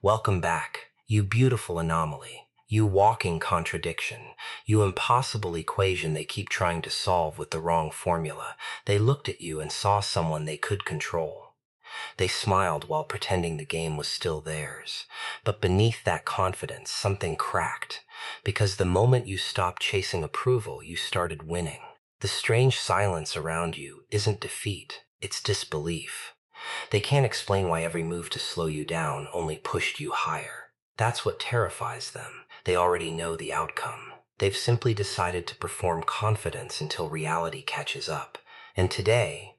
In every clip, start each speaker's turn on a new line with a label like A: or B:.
A: Welcome back, you beautiful anomaly, you walking contradiction, you impossible equation they keep trying to solve with the wrong formula. They looked at you and saw someone they could control. They smiled while pretending the game was still theirs. But beneath that confidence, something cracked. Because the moment you stopped chasing approval, you started winning. The strange silence around you isn't defeat, it's disbelief. They can't explain why every move to slow you down only pushed you higher. That's what terrifies them. They already know the outcome. They've simply decided to perform confidence until reality catches up. And today,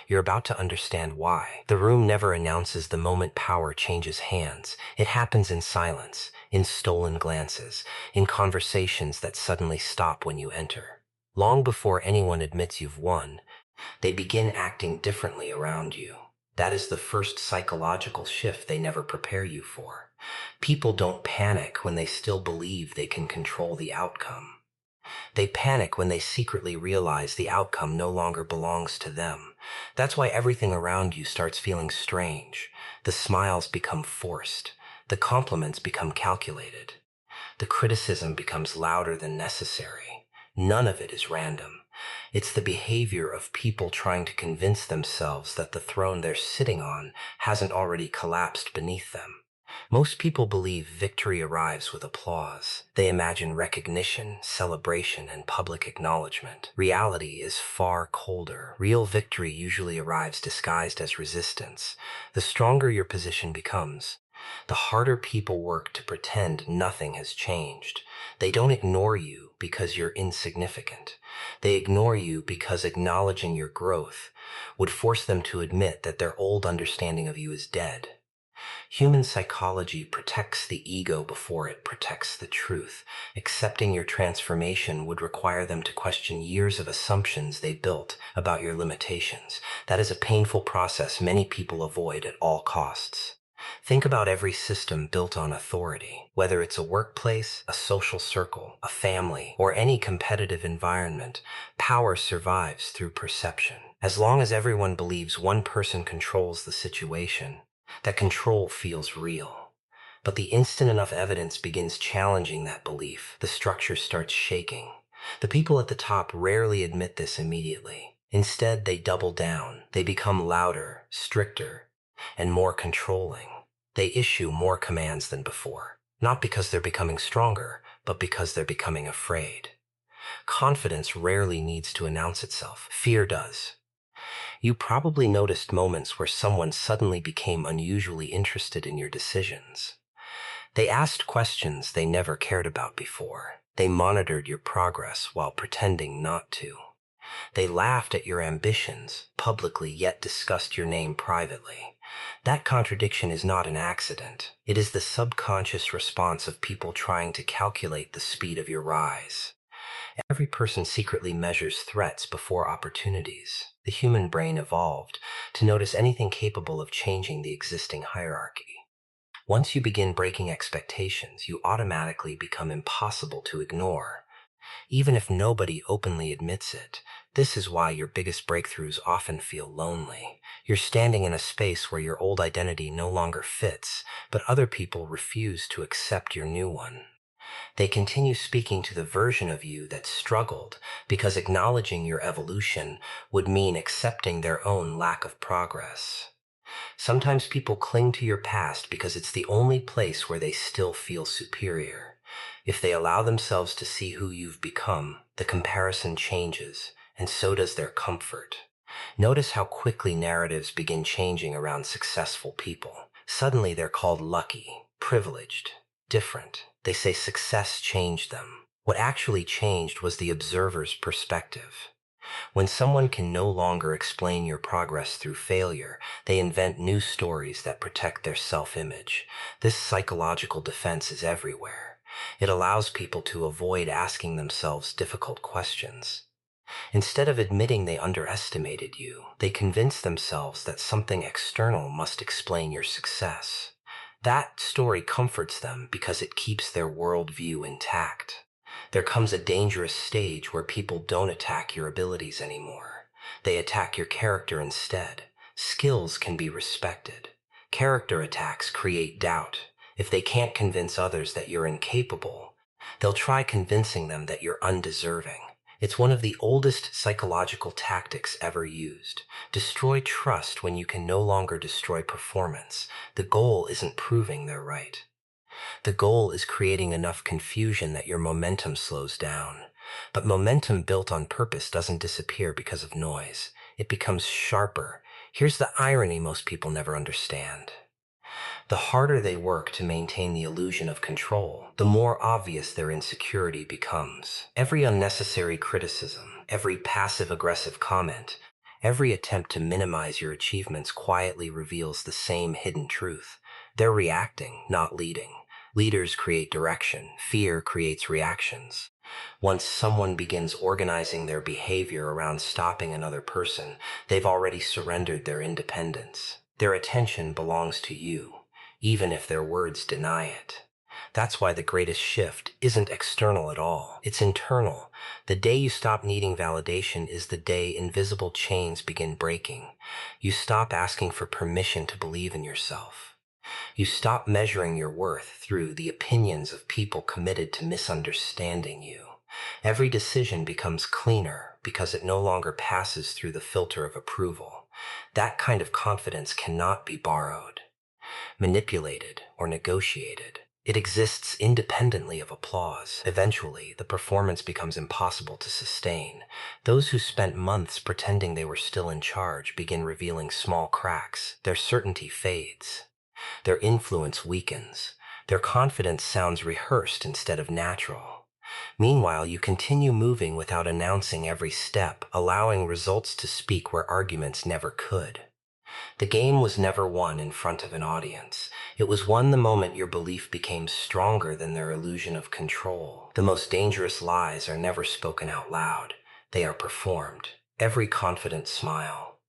A: you're about to understand why. The room never announces the moment power changes hands. It happens in silence, in stolen glances, in conversations that suddenly stop when you enter. Long before anyone admits you've won, they begin acting differently around you. That is the first psychological shift they never prepare you for. People don't panic when they still believe they can control the outcome. They panic when they secretly realize the outcome no longer belongs to them. That's why everything around you starts feeling strange. The smiles become forced. The compliments become calculated. The criticism becomes louder than necessary. None of it is random. It's the behavior of people trying to convince themselves that the throne they're sitting on hasn't already collapsed beneath them. Most people believe victory arrives with applause. They imagine recognition, celebration, and public acknowledgement. Reality is far colder. Real victory usually arrives disguised as resistance. The stronger your position becomes, the harder people work to pretend nothing has changed. They don't ignore you because you're insignificant. They ignore you because acknowledging your growth would force them to admit that their old understanding of you is dead. Human psychology protects the ego before it protects the truth. Accepting your transformation would require them to question years of assumptions they built about your limitations. That is a painful process many people avoid at all costs. Think about every system built on authority, whether it's a workplace, a social circle, a family, or any competitive environment. Power survives through perception. As long as everyone believes one person controls the situation, that control feels real. But the instant enough evidence begins challenging that belief, the structure starts shaking. The people at the top rarely admit this immediately. Instead, they double down. They become louder, stricter, and more controlling. They issue more commands than before, not because they're becoming stronger, but because they're becoming afraid. Confidence rarely needs to announce itself. Fear does. You probably noticed moments where someone suddenly became unusually interested in your decisions. They asked questions they never cared about before. They monitored your progress while pretending not to. They laughed at your ambitions publicly yet discussed your name privately. That contradiction is not an accident. It is the subconscious response of people trying to calculate the speed of your rise. Every person secretly measures threats before opportunities. The human brain evolved to notice anything capable of changing the existing hierarchy. Once you begin breaking expectations, you automatically become impossible to ignore. Even if nobody openly admits it, this is why your biggest breakthroughs often feel lonely. You're standing in a space where your old identity no longer fits, but other people refuse to accept your new one. They continue speaking to the version of you that struggled because acknowledging your evolution would mean accepting their own lack of progress. Sometimes people cling to your past because it's the only place where they still feel superior. If they allow themselves to see who you've become, the comparison changes, and so does their comfort. Notice how quickly narratives begin changing around successful people. Suddenly they're called lucky, privileged, different. They say success changed them. What actually changed was the observer's perspective. When someone can no longer explain your progress through failure, they invent new stories that protect their self-image. This psychological defense is everywhere. It allows people to avoid asking themselves difficult questions. Instead of admitting they underestimated you, they convince themselves that something external must explain your success. That story comforts them because it keeps their worldview intact. There comes a dangerous stage where people don't attack your abilities anymore. They attack your character instead. Skills can be respected. Character attacks create doubt. If they can't convince others that you're incapable, they'll try convincing them that you're undeserving. It's one of the oldest psychological tactics ever used. Destroy trust when you can no longer destroy performance. The goal isn't proving they're right. The goal is creating enough confusion that your momentum slows down. But momentum built on purpose doesn't disappear because of noise. It becomes sharper. Here's the irony most people never understand. The harder they work to maintain the illusion of control, the more obvious their insecurity becomes. Every unnecessary criticism, every passive-aggressive comment, every attempt to minimize your achievements quietly reveals the same hidden truth. They're reacting, not leading. Leaders create direction. Fear creates reactions. Once someone begins organizing their behavior around stopping another person, they've already surrendered their independence. Their attention belongs to you, even if their words deny it. That's why the greatest shift isn't external at all. It's internal. The day you stop needing validation is the day invisible chains begin breaking. You stop asking for permission to believe in yourself. You stop measuring your worth through the opinions of people committed to misunderstanding you. Every decision becomes cleaner because it no longer passes through the filter of approval. That kind of confidence cannot be borrowed, manipulated, or negotiated. It exists independently of applause. Eventually, the performance becomes impossible to sustain. Those who spent months pretending they were still in charge begin revealing small cracks. Their certainty fades. Their influence weakens. Their confidence sounds rehearsed instead of natural. Meanwhile, you continue moving without announcing every step, allowing results to speak where arguments never could. The game was never won in front of an audience. It was won the moment your belief became stronger than their illusion of control. The most dangerous lies are never spoken out loud. They are performed. Every confident smile,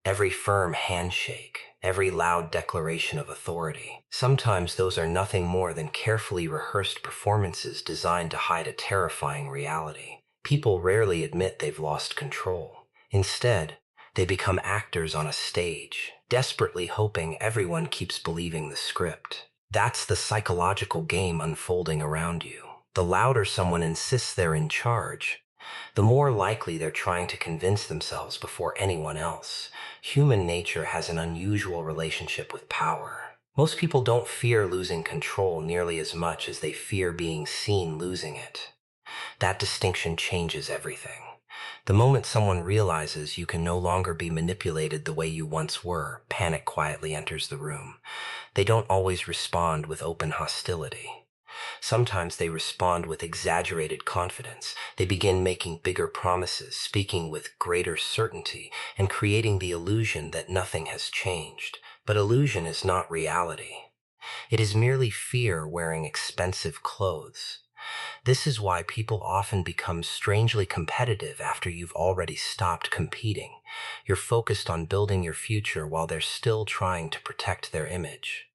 A: every firm handshake, every loud declaration of authority. Sometimes those are nothing more than carefully rehearsed performances designed to hide a terrifying reality. People rarely admit they've lost control. Instead, they become actors on a stage, desperately hoping everyone keeps believing the script. That's the psychological game unfolding around you. The louder someone insists they're in charge, the more likely they're trying to convince themselves before anyone else. Human nature has an unusual relationship with power. Most people don't fear losing control nearly as much as they fear being seen losing it. That distinction changes everything. The moment someone realizes you can no longer be manipulated the way you once were, panic quietly enters the room. They don't always respond with open hostility. Sometimes they respond with exaggerated confidence. They begin making bigger promises, speaking with greater certainty, and creating the illusion that nothing has changed. But illusion is not reality. It is merely fear wearing expensive clothes. This is why people often become strangely competitive after you've already stopped competing. You're focused on building your future while they're still trying to protect their image.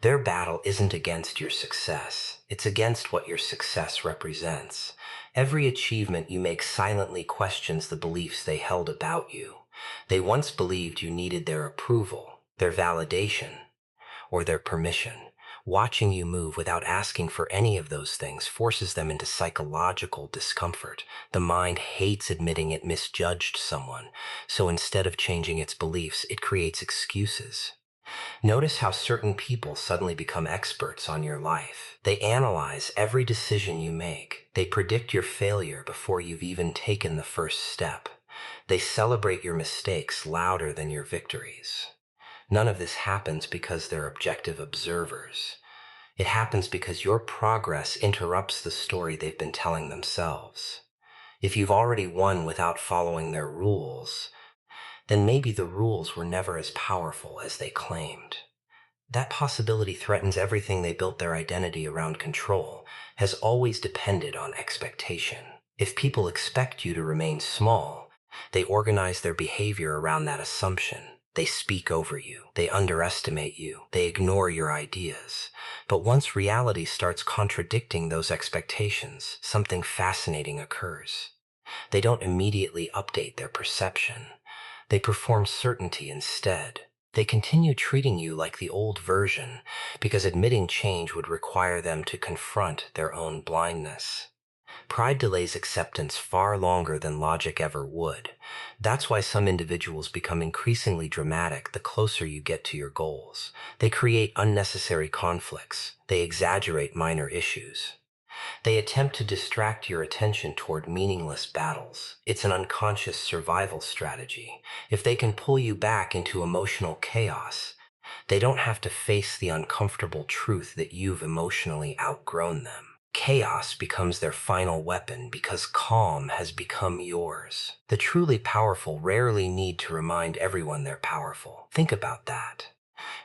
A: Their battle isn't against your success. It's against what your success represents. Every achievement you make silently questions the beliefs they held about you. They once believed you needed their approval, their validation, or their permission. Watching you move without asking for any of those things forces them into psychological discomfort. The mind hates admitting it misjudged someone, so instead of changing its beliefs, it creates excuses. Notice how certain people suddenly become experts on your life. They analyze every decision you make. They predict your failure before you've even taken the first step. They celebrate your mistakes louder than your victories. None of this happens because they're objective observers. It happens because your progress interrupts the story they've been telling themselves. If you've already won without following their rules, then maybe the rules were never as powerful as they claimed. That possibility threatens everything they built their identity around. Control has always depended on expectation. If people expect you to remain small, they organize their behavior around that assumption. They speak over you. They underestimate you. They ignore your ideas. But once reality starts contradicting those expectations, something fascinating occurs. They don't immediately update their perception. They perform certainty instead. They continue treating you like the old version because admitting change would require them to confront their own blindness. Pride delays acceptance far longer than logic ever would. That's why some individuals become increasingly dramatic the closer you get to your goals. They create unnecessary conflicts. They exaggerate minor issues. They attempt to distract your attention toward meaningless battles. It's an unconscious survival strategy. If they can pull you back into emotional chaos, they don't have to face the uncomfortable truth that you've emotionally outgrown them. Chaos becomes their final weapon because calm has become yours. The truly powerful rarely need to remind everyone they're powerful. Think about that.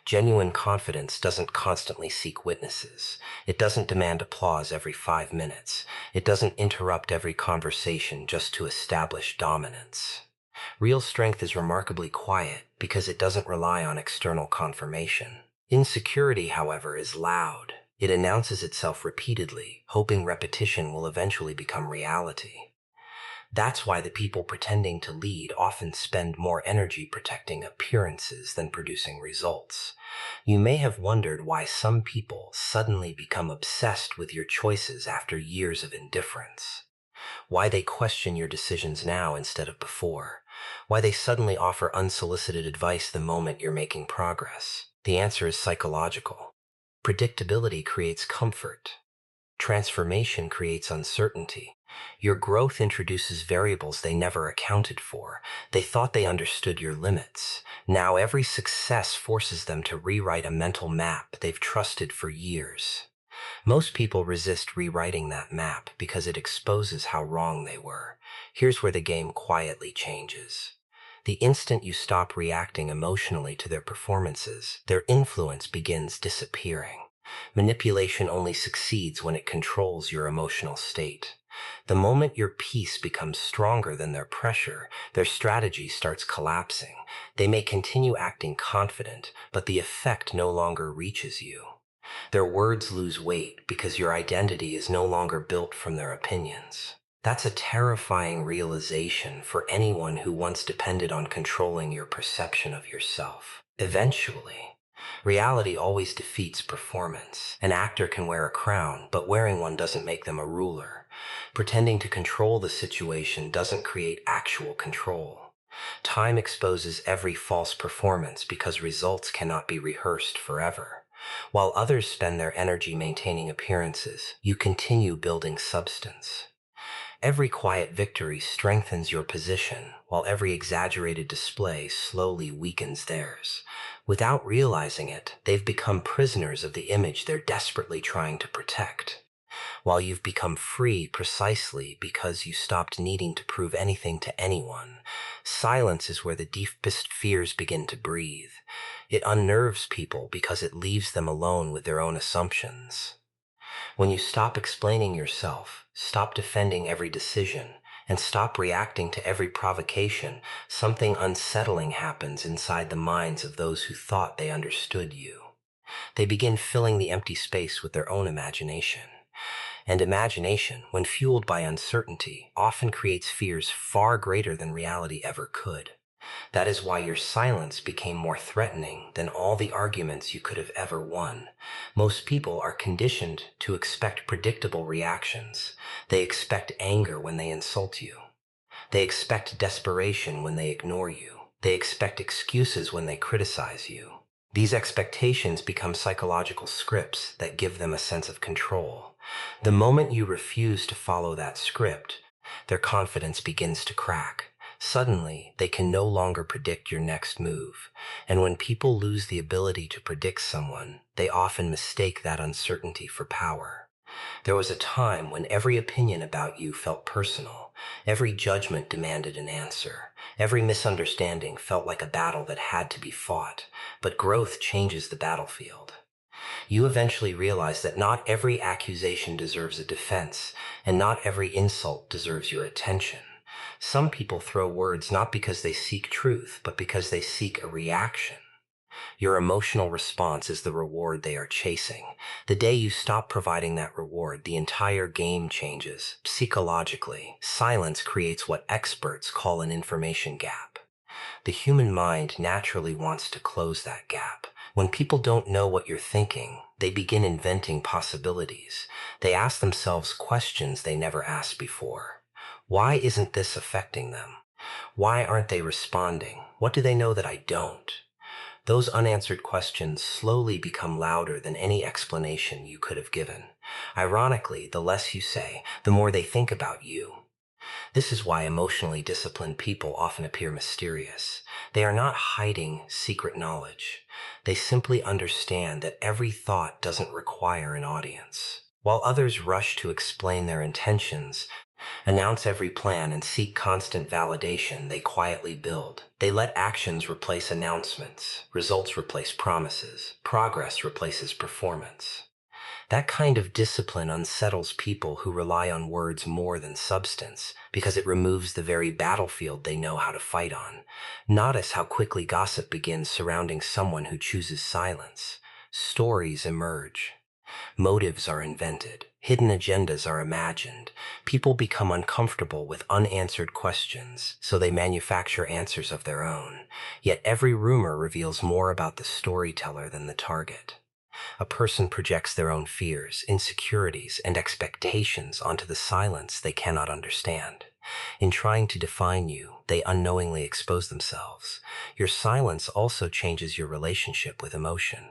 A: Genuine confidence doesn't constantly seek witnesses. It doesn't demand applause every 5 minutes. It doesn't interrupt every conversation just to establish dominance. Real strength is remarkably quiet because it doesn't rely on external confirmation. Insecurity, however, is loud. It announces itself repeatedly, hoping repetition will eventually become reality. That's why the people pretending to lead often spend more energy protecting appearances than producing results. You may have wondered why some people suddenly become obsessed with your choices after years of indifference. Why they question your decisions now instead of before. Why they suddenly offer unsolicited advice the moment you're making progress. The answer is psychological. Predictability creates comfort. Transformation creates uncertainty. Your growth introduces variables they never accounted for. They thought they understood your limits. Now every success forces them to rewrite a mental map they've trusted for years. Most people resist rewriting that map because it exposes how wrong they were. Here's where the game quietly changes. The instant you stop reacting emotionally to their performances, their influence begins disappearing. Manipulation only succeeds when it controls your emotional state. The moment your peace becomes stronger than their pressure, their strategy starts collapsing. They may continue acting confident, but the effect no longer reaches you. Their words lose weight because your identity is no longer built from their opinions. That's a terrifying realization for anyone who once depended on controlling your perception of yourself. Eventually, reality always defeats performance. An actor can wear a crown, but wearing one doesn't make them a ruler. Pretending to control the situation doesn't create actual control. Time exposes every false performance because results cannot be rehearsed forever. While others spend their energy maintaining appearances, you continue building substance. Every quiet victory strengthens your position, while every exaggerated display slowly weakens theirs. Without realizing it, they've become prisoners of the image they're desperately trying to protect. While you've become free precisely because you stopped needing to prove anything to anyone, silence is where the deepest fears begin to breathe. It unnerves people because it leaves them alone with their own assumptions. When you stop explaining yourself, stop defending every decision, and stop reacting to every provocation, something unsettling happens inside the minds of those who thought they understood you. They begin filling the empty space with their own imagination. And imagination, when fueled by uncertainty, often creates fears far greater than reality ever could. That is why your silence became more threatening than all the arguments you could have ever won. Most people are conditioned to expect predictable reactions. They expect anger when they insult you. They expect desperation when they ignore you. They expect excuses when they criticize you. These expectations become psychological scripts that give them a sense of control. The moment you refuse to follow that script, their confidence begins to crack. Suddenly, they can no longer predict your next move. And when people lose the ability to predict someone, they often mistake that uncertainty for power. There was a time when every opinion about you felt personal. Every judgment demanded an answer. Every misunderstanding felt like a battle that had to be fought. But growth changes the battlefield. You eventually realize that not every accusation deserves a defense, and not every insult deserves your attention. Some people throw words not because they seek truth, but because they seek a reaction. Your emotional response is the reward they are chasing. The day you stop providing that reward, the entire game changes. Psychologically, silence creates what experts call an information gap. The human mind naturally wants to close that gap. When people don't know what you're thinking, they begin inventing possibilities. They ask themselves questions they never asked before. Why isn't this affecting them? Why aren't they responding? What do they know that I don't? Those unanswered questions slowly become louder than any explanation you could have given. Ironically, the less you say, the more they think about you. This is why emotionally disciplined people often appear mysterious. They are not hiding secret knowledge. They simply understand that every thought doesn't require an audience. While others rush to explain their intentions, announce every plan, and seek constant validation, they quietly build. They let actions replace announcements, results replace promises, progress replaces performance. That kind of discipline unsettles people who rely on words more than substance because it removes the very battlefield they know how to fight on. Notice how quickly gossip begins surrounding someone who chooses silence. Stories emerge. Motives are invented. Hidden agendas are imagined. People become uncomfortable with unanswered questions, so they manufacture answers of their own. Yet every rumor reveals more about the storyteller than the target. A person projects their own fears, insecurities, and expectations onto the silence they cannot understand. In trying to define you, they unknowingly expose themselves. Your silence also changes your relationship with emotion.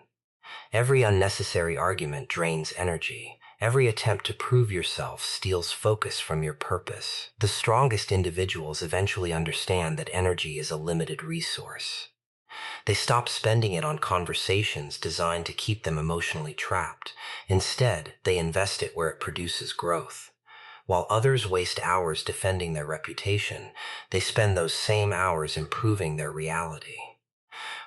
A: Every unnecessary argument drains energy. Every attempt to prove yourself steals focus from your purpose. The strongest individuals eventually understand that energy is a limited resource. They stop spending it on conversations designed to keep them emotionally trapped. Instead, they invest it where it produces growth. While others waste hours defending their reputation, they spend those same hours improving their reality.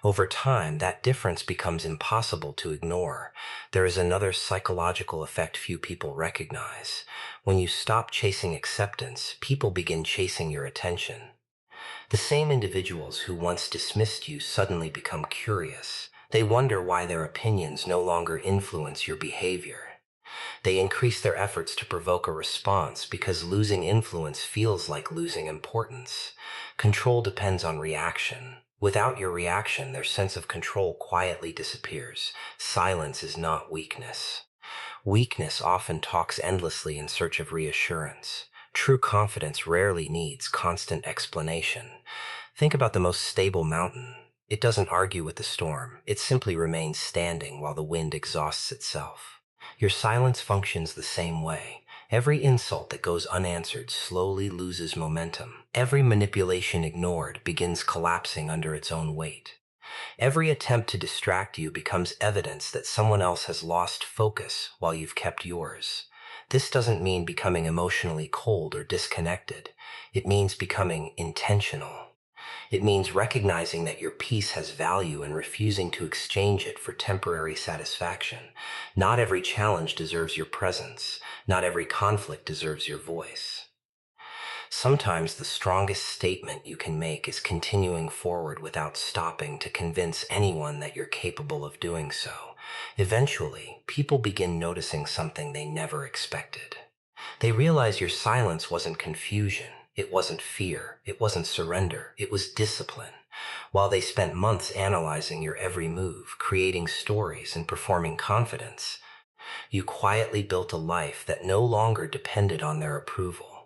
A: Over time, that difference becomes impossible to ignore. There is another psychological effect few people recognize. When you stop chasing acceptance, people begin chasing your attention. The same individuals who once dismissed you suddenly become curious. They wonder why their opinions no longer influence your behavior. They increase their efforts to provoke a response because losing influence feels like losing importance. Control depends on reaction. Without your reaction, their sense of control quietly disappears. Silence is not weakness. Weakness often talks endlessly in search of reassurance. True confidence rarely needs constant explanation. Think about the most stable mountain. It doesn't argue with the storm. It simply remains standing while the wind exhausts itself. Your silence functions the same way. Every insult that goes unanswered slowly loses momentum. Every manipulation ignored begins collapsing under its own weight. Every attempt to distract you becomes evidence that someone else has lost focus while you've kept yours. This doesn't mean becoming emotionally cold or disconnected. It means becoming intentional. It means recognizing that your peace has value and refusing to exchange it for temporary satisfaction. Not every challenge deserves your presence. Not every conflict deserves your voice. Sometimes the strongest statement you can make is continuing forward without stopping to convince anyone that you're capable of doing so. Eventually, people begin noticing something they never expected. They realize your silence wasn't confusion. It wasn't fear. It wasn't surrender. It was discipline. While they spent months analyzing your every move, creating stories, and performing confidence, you quietly built a life that no longer depended on their approval.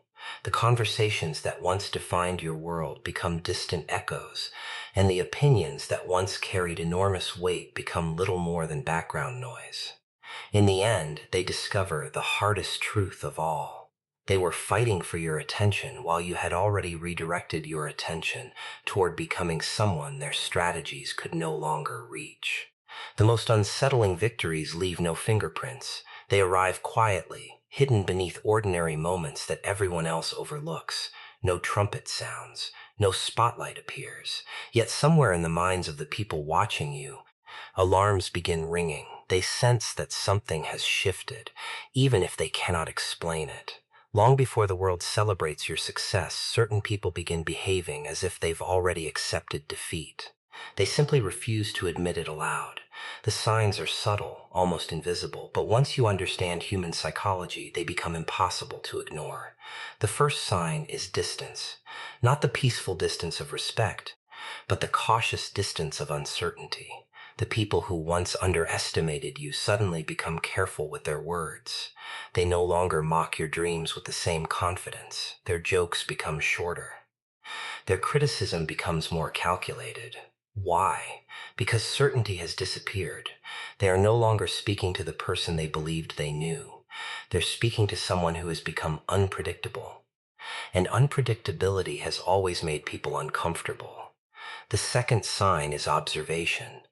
A: The conversations that once defined your world become distant echoes, and the opinions that once carried enormous weight become little more than background noise. In the end, they discover the hardest truth of all. They were fighting for your attention while you had already redirected your attention toward becoming someone their strategies could no longer reach. The most unsettling victories leave no fingerprints. They arrive quietly, hidden beneath ordinary moments that everyone else overlooks. No trumpet sounds, no spotlight appears. Yet somewhere in the minds of the people watching you, alarms begin ringing. They sense that something has shifted, even if they cannot explain it. Long before the world celebrates your success, certain people begin behaving as if they've already accepted defeat. They simply refuse to admit it aloud. The signs are subtle, almost invisible, but once you understand human psychology, they become impossible to ignore. The first sign is distance. Not the peaceful distance of respect, but the cautious distance of uncertainty. The people who once underestimated you suddenly become careful with their words. They no longer mock your dreams with the same confidence. Their jokes become shorter. Their criticism becomes more calculated. Why? Because certainty has disappeared. They are no longer speaking to the person they believed they knew. They're speaking to someone who has become unpredictable. And unpredictability has always made people uncomfortable. The second sign is observation.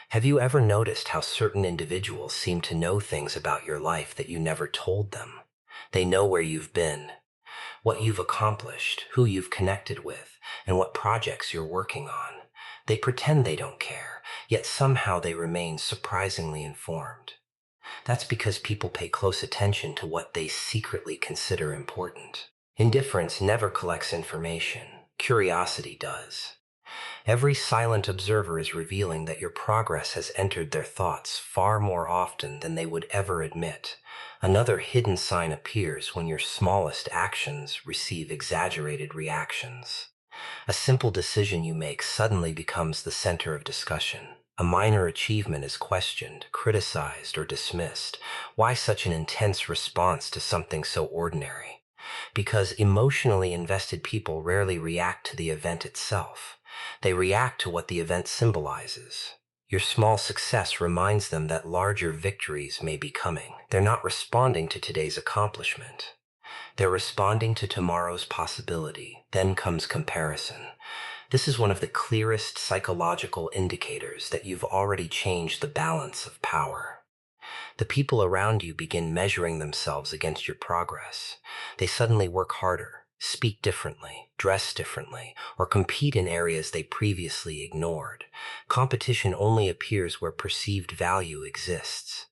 A: Have you ever noticed how certain individuals seem to know things about your life that you never told them? They know where you've been, what you've accomplished, who you've connected with, and what projects you're working on. They pretend they don't care, yet somehow they remain surprisingly informed. That's because people pay close attention to what they secretly consider important. Indifference never collects information. Curiosity does. Every silent observer is revealing that your progress has entered their thoughts far more often than they would ever admit. Another hidden sign appears when your smallest actions receive exaggerated reactions. A simple decision you make suddenly becomes the center of discussion. A minor achievement is questioned, criticized, or dismissed. Why such an intense response to something so ordinary? Because emotionally invested people rarely react to the event itself. They react to what the event symbolizes. Your small success reminds them that larger victories may be coming. They're not responding to today's accomplishment. They're responding to tomorrow's possibility. Then comes comparison. This is one of the clearest psychological indicators that you've already changed the balance of power. The people around you begin measuring themselves against your progress. They suddenly work harder, speak differently, dress differently, or compete in areas they previously ignored. Competition only appears where perceived value exists.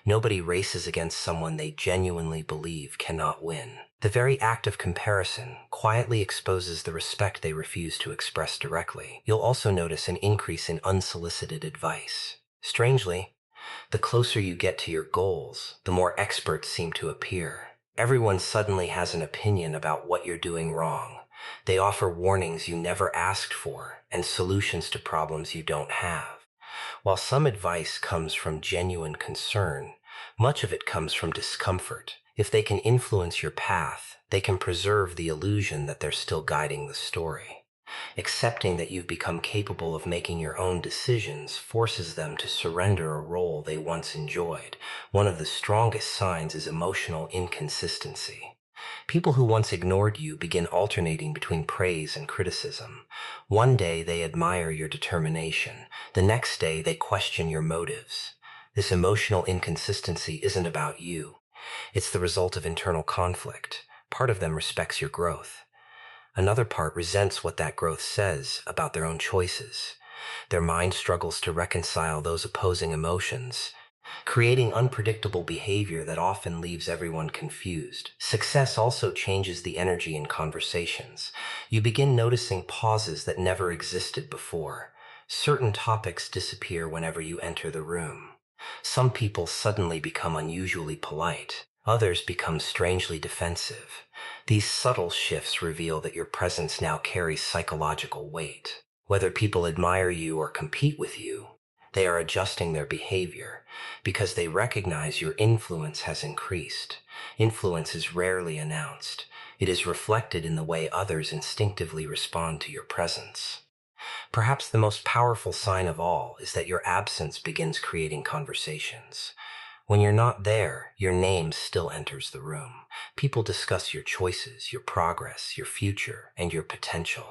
A: Nobody races against someone they genuinely believe cannot win. The very act of comparison quietly exposes the respect they refuse to express directly. You'll also notice an increase in unsolicited advice. Strangely, the closer you get to your goals, the more experts seem to appear. Everyone suddenly has an opinion about what you're doing wrong. They offer warnings you never asked for and solutions to problems you don't have. While some advice comes from genuine concern, much of it comes from discomfort. If they can influence your path, they can preserve the illusion that they're still guiding the story. Accepting that you've become capable of making your own decisions forces them to surrender a role they once enjoyed. One of the strongest signs is emotional inconsistency. People who once ignored you begin alternating between praise and criticism. One day they admire your determination. The next day they question your motives. This emotional inconsistency isn't about you. It's the result of internal conflict. Part of them respects your growth. Another part resents what that growth says about their own choices. Their mind struggles to reconcile those opposing emotions, creating unpredictable behavior that often leaves everyone confused. Success also changes the energy in conversations. You begin noticing pauses that never existed before. Certain topics disappear whenever you enter the room. Some people suddenly become unusually polite. Others become strangely defensive. These subtle shifts reveal that your presence now carries psychological weight. Whether people admire you or compete with you, they are adjusting their behavior because they recognize your influence has increased. Influence is rarely announced. It is reflected in the way others instinctively respond to your presence. Perhaps the most powerful sign of all is that your absence begins creating conversations. When you're not there, your name still enters the room. People discuss your choices, your progress, your future, and your potential.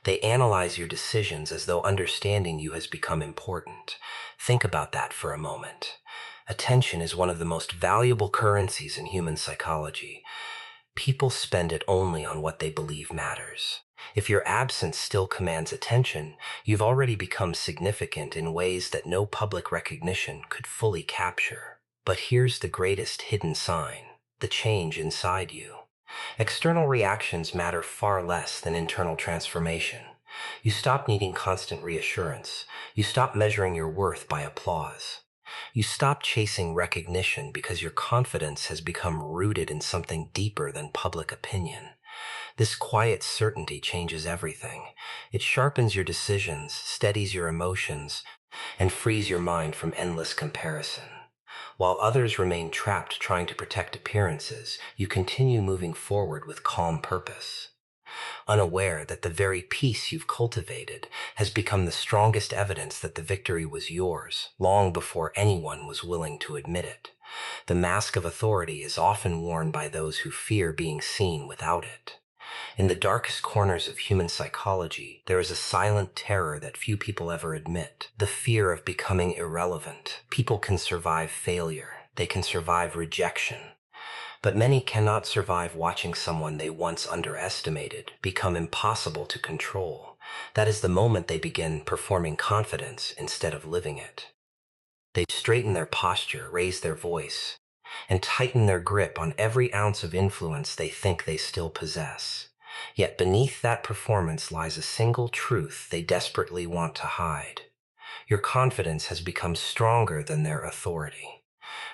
A: They analyze your decisions as though understanding you has become important. Think about that for a moment. Attention is one of the most valuable currencies in human psychology. People spend it only on what they believe matters. If your absence still commands attention, you've already become significant in ways that no public recognition could fully capture. But here's the greatest hidden sign: the change inside you. External reactions matter far less than internal transformation. You stop needing constant reassurance. You stop measuring your worth by applause. You stop chasing recognition because your confidence has become rooted in something deeper than public opinion. This quiet certainty changes everything. It sharpens your decisions, steadies your emotions, and frees your mind from endless comparison. While others remain trapped trying to protect appearances, you continue moving forward with calm purpose, unaware that the very peace you've cultivated has become the strongest evidence that the victory was yours, long before anyone was willing to admit it. The mask of authority is often worn by those who fear being seen without it. In the darkest corners of human psychology, there is a silent terror that few people ever admit, the fear of becoming irrelevant. People can survive failure. They can survive rejection. But many cannot survive watching someone they once underestimated become impossible to control. That is the moment they begin performing confidence instead of living it. They straighten their posture, raise their voice, and tighten their grip on every ounce of influence they think they still possess. Yet beneath that performance lies a single truth they desperately want to hide. Your confidence has become stronger than their authority.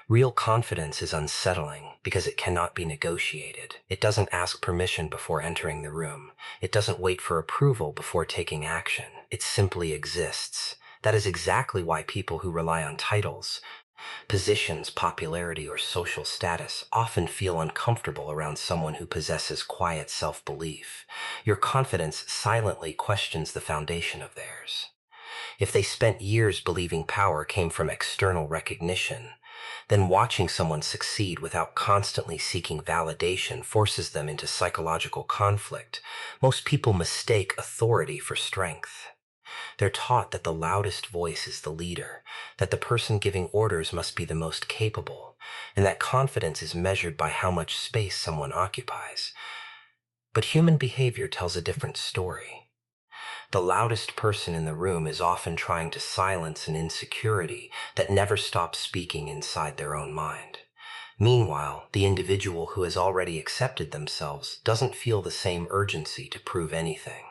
A: Real confidence is unsettling because it cannot be negotiated. It doesn't ask permission before entering the room. It doesn't wait for approval before taking action. It simply exists. That is exactly why people who rely on titles, positions, popularity, or social status often feel uncomfortable around someone who possesses quiet self-belief. Your confidence silently questions the foundation of theirs. If they spent years believing power came from external recognition, then watching someone succeed without constantly seeking validation forces them into psychological conflict. Most people mistake authority for strength. They're taught that the loudest voice is the leader, that the person giving orders must be the most capable, and that confidence is measured by how much space someone occupies. But human behavior tells a different story. The loudest person in the room is often trying to silence an insecurity that never stops speaking inside their own mind. Meanwhile, the individual who has already accepted themselves doesn't feel the same urgency to prove anything.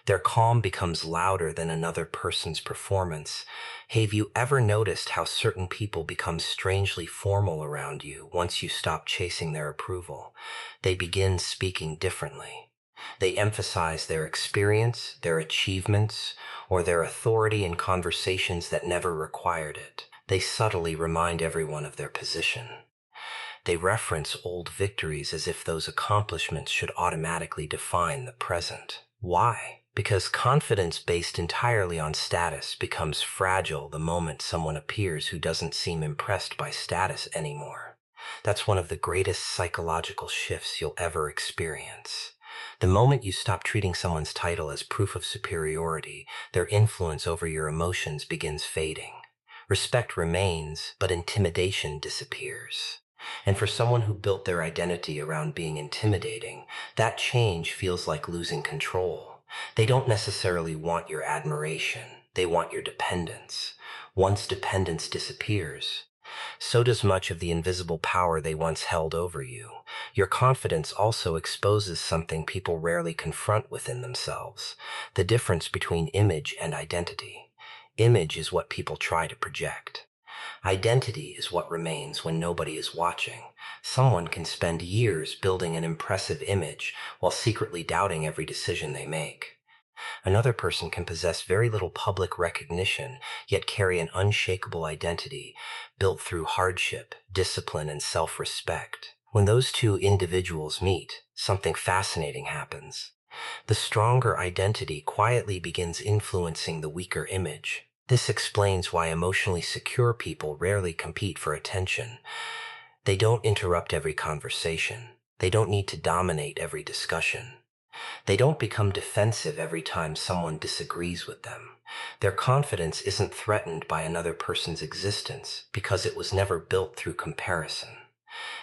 A: Their calm becomes louder than another person's performance. Have you ever noticed how certain people become strangely formal around you once you stop chasing their approval? They begin speaking differently. They emphasize their experience, their achievements, or their authority in conversations that never required it. They subtly remind everyone of their position. They reference old victories as if those accomplishments should automatically define the present. Why? Because confidence based entirely on status becomes fragile the moment someone appears who doesn't seem impressed by status anymore. That's one of the greatest psychological shifts you'll ever experience. The moment you stop treating someone's title as proof of superiority, their influence over your emotions begins fading. Respect remains, but intimidation disappears. And for someone who built their identity around being intimidating, that change feels like losing control. They don't necessarily want your admiration. They want your dependence. Once dependence disappears, so does much of the invisible power they once held over you. Your confidence also exposes something people rarely confront within themselves: the difference between image and identity. Image is what people try to project. Identity is what remains when nobody is watching. Someone can spend years building an impressive image while secretly doubting every decision they make. Another person can possess very little public recognition, yet carry an unshakable identity built through hardship, discipline, and self-respect. When those two individuals meet, something fascinating happens. The stronger identity quietly begins influencing the weaker image. This explains why emotionally secure people rarely compete for attention. They don't interrupt every conversation. They don't need to dominate every discussion. They don't become defensive every time someone disagrees with them. Their confidence isn't threatened by another person's existence because it was never built through comparison.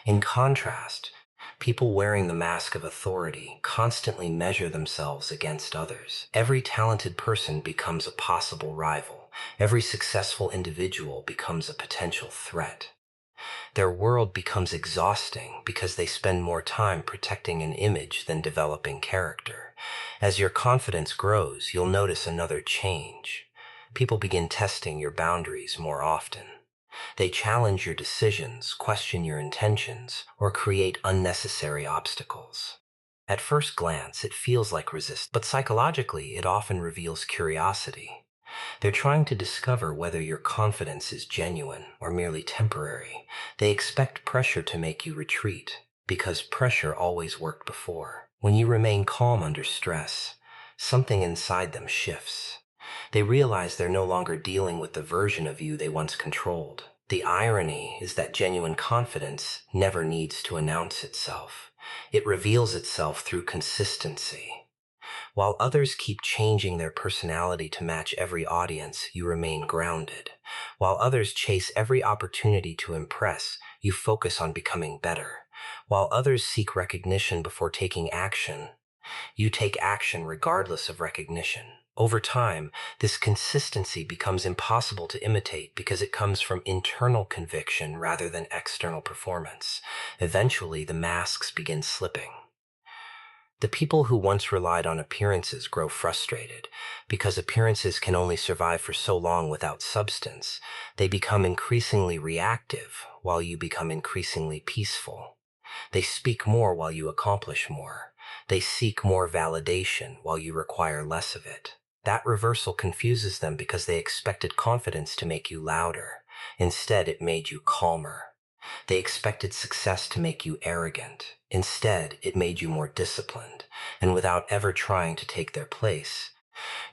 A: In contrast, people wearing the mask of authority constantly measure themselves against others. Every talented person becomes a possible rival. Every successful individual becomes a potential threat. Their world becomes exhausting because they spend more time protecting an image than developing character. As your confidence grows, you'll notice another change. People begin testing your boundaries more often. They challenge your decisions, question your intentions, or create unnecessary obstacles. At first glance, it feels like resistance, but psychologically, it often reveals curiosity. They're trying to discover whether your confidence is genuine or merely temporary. They expect pressure to make you retreat, because pressure always worked before. When you remain calm under stress, something inside them shifts. They realize they're no longer dealing with the version of you they once controlled. The irony is that genuine confidence never needs to announce itself. It reveals itself through consistency. While others keep changing their personality to match every audience, you remain grounded. While others chase every opportunity to impress, you focus on becoming better. While others seek recognition before taking action, you take action regardless of recognition. Over time, this consistency becomes impossible to imitate because it comes from internal conviction rather than external performance. Eventually, the masks begin slipping. The people who once relied on appearances grow frustrated. Because appearances can only survive for so long without substance, they become increasingly reactive while you become increasingly peaceful. They speak more while you accomplish more. They seek more validation while you require less of it. That reversal confuses them because they expected confidence to make you louder. Instead, it made you calmer. They expected success to make you arrogant. Instead, it made you more disciplined. And without ever trying to take their place,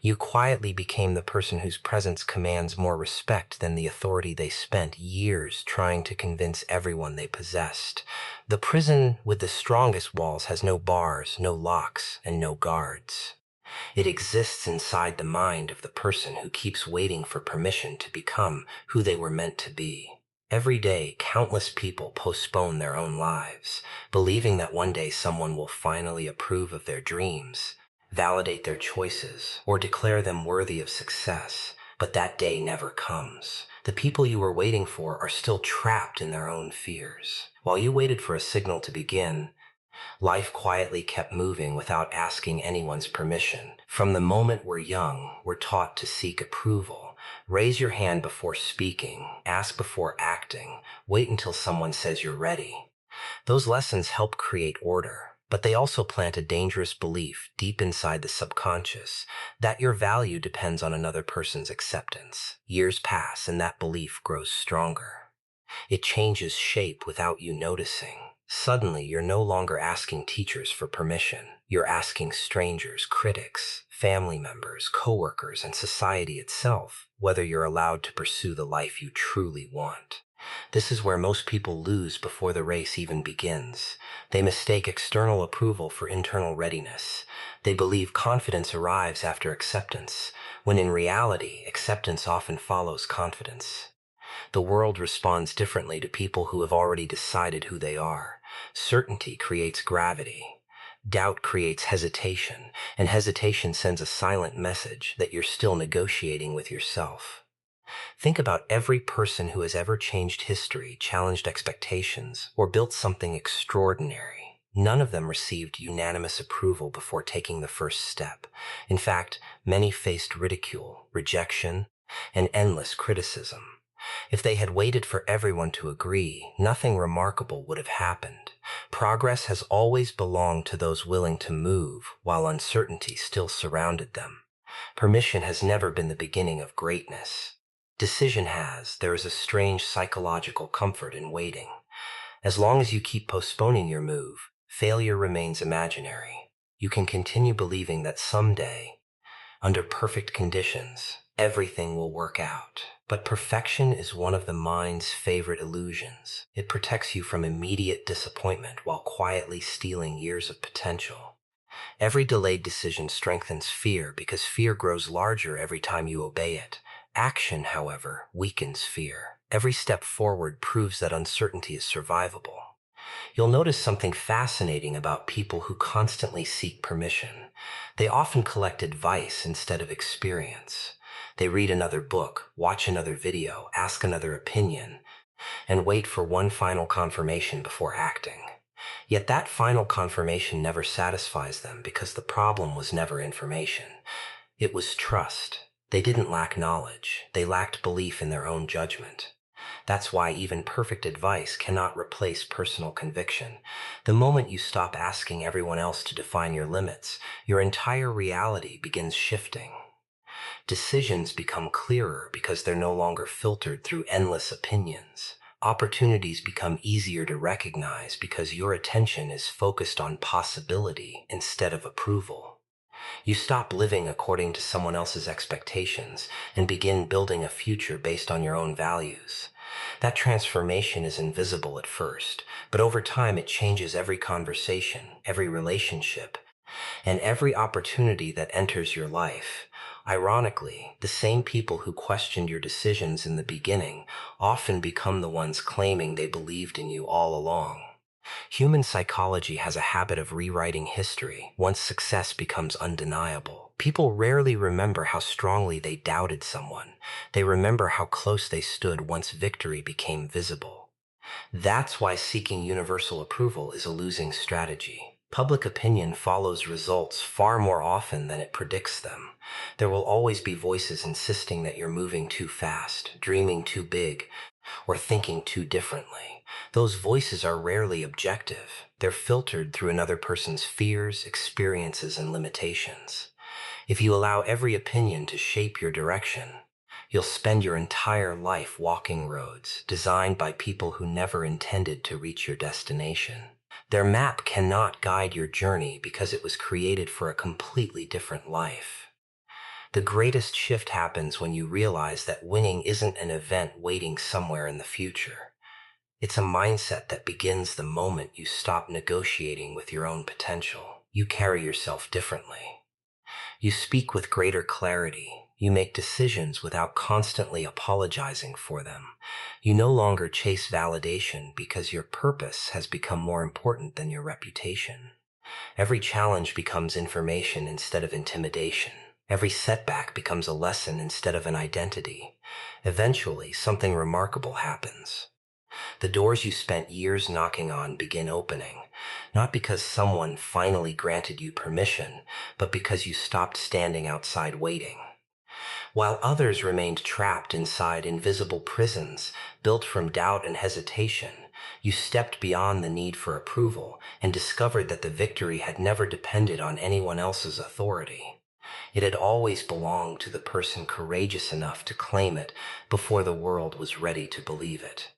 A: you quietly became the person whose presence commands more respect than the authority they spent years trying to convince everyone they possessed. The prison with the strongest walls has no bars, no locks, and no guards. It exists inside the mind of the person who keeps waiting for permission to become who they were meant to be. Every day, countless people postpone their own lives, believing that one day someone will finally approve of their dreams, validate their choices, or declare them worthy of success. But that day never comes. The people you were waiting for are still trapped in their own fears. While you waited for a signal to begin, life quietly kept moving without asking anyone's permission. From the moment we're young, we're taught to seek approval. Raise your hand before speaking, ask before acting, wait until someone says you're ready. Those lessons help create order, but they also plant a dangerous belief deep inside the subconscious that your value depends on another person's acceptance. Years pass and that belief grows stronger. It changes shape without you noticing. Suddenly, you're no longer asking teachers for permission. You're asking strangers, critics, family members, coworkers, and society itself whether you're allowed to pursue the life you truly want. This is where most people lose before the race even begins. They mistake external approval for internal readiness. They believe confidence arrives after acceptance, when in reality, acceptance often follows confidence. The world responds differently to people who have already decided who they are. Certainty creates gravity. Doubt creates hesitation, and hesitation sends a silent message that you're still negotiating with yourself. Think about every person who has ever changed history, challenged expectations, or built something extraordinary. None of them received unanimous approval before taking the first step. In fact, many faced ridicule, rejection, and endless criticism. If they had waited for everyone to agree, nothing remarkable would have happened. Progress has always belonged to those willing to move while uncertainty still surrounded them. Permission has never been the beginning of greatness. Decision has. There is a strange psychological comfort in waiting. As long as you keep postponing your move, failure remains imaginary. You can continue believing that someday, under perfect conditions, everything will work out. But perfection is one of the mind's favorite illusions. It protects you from immediate disappointment while quietly stealing years of potential. Every delayed decision strengthens fear because fear grows larger every time you obey it. Action, however, weakens fear. Every step forward proves that uncertainty is survivable. You'll notice something fascinating about people who constantly seek permission. They often collect advice instead of experience. They read another book, watch another video, ask another opinion, and wait for one final confirmation before acting. Yet that final confirmation never satisfies them because the problem was never information. It was trust. They didn't lack knowledge. They lacked belief in their own judgment. That's why even perfect advice cannot replace personal conviction. The moment you stop asking everyone else to define your limits, your entire reality begins shifting. Decisions become clearer because they're no longer filtered through endless opinions. Opportunities become easier to recognize because your attention is focused on possibility instead of approval. You stop living according to someone else's expectations and begin building a future based on your own values. That transformation is invisible at first, but over time it changes every conversation, every relationship, and every opportunity that enters your life. Ironically, the same people who questioned your decisions in the beginning often become the ones claiming they believed in you all along. Human psychology has a habit of rewriting history once success becomes undeniable. People rarely remember how strongly they doubted someone. They remember how close they stood once victory became visible. That's why seeking universal approval is a losing strategy. Public opinion follows results far more often than it predicts them. There will always be voices insisting that you're moving too fast, dreaming too big, or thinking too differently. Those voices are rarely objective. They're filtered through another person's fears, experiences, and limitations. If you allow every opinion to shape your direction, you'll spend your entire life walking roads designed by people who never intended to reach your destination. Their map cannot guide your journey because it was created for a completely different life. The greatest shift happens when you realize that winning isn't an event waiting somewhere in the future. It's a mindset that begins the moment you stop negotiating with your own potential. You carry yourself differently. You speak with greater clarity. You make decisions without constantly apologizing for them. You no longer chase validation because your purpose has become more important than your reputation. Every challenge becomes information instead of intimidation. Every setback becomes a lesson instead of an identity. Eventually, something remarkable happens. The doors you spent years knocking on begin opening, not because someone finally granted you permission, but because you stopped standing outside waiting. While others remained trapped inside invisible prisons built from doubt and hesitation, you stepped beyond the need for approval and discovered that the victory had never depended on anyone else's authority. It had always belonged to the person courageous enough to claim it before the world was ready to believe it.